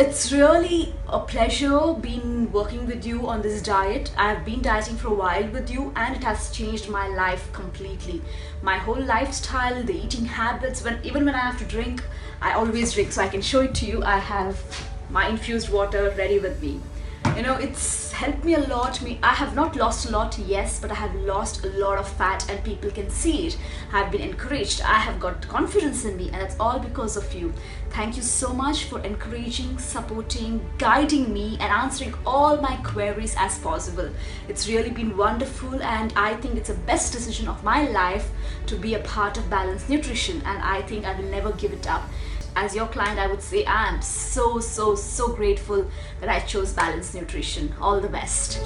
It's really a pleasure being working with you on this diet. I've been dieting for a while with you and it has changed my life completely. My whole lifestyle, the eating habits, even when I have to drink, I always drink. So I can show it to you. I have my infused water ready with me. It's helped me a lot. I have not lost a lot, yes, but I have lost a lot of fat and people can see it. I've been encouraged. I have got confidence in me and it's all because of you. Thank you so much for encouraging, supporting, guiding me and answering all my queries as possible. It's really been wonderful and I think it's the best decision of my life to be a part of balanced nutrition, and I think I will never give it up. As your client, I would say I am so grateful that I chose balanced nutrition. All the best.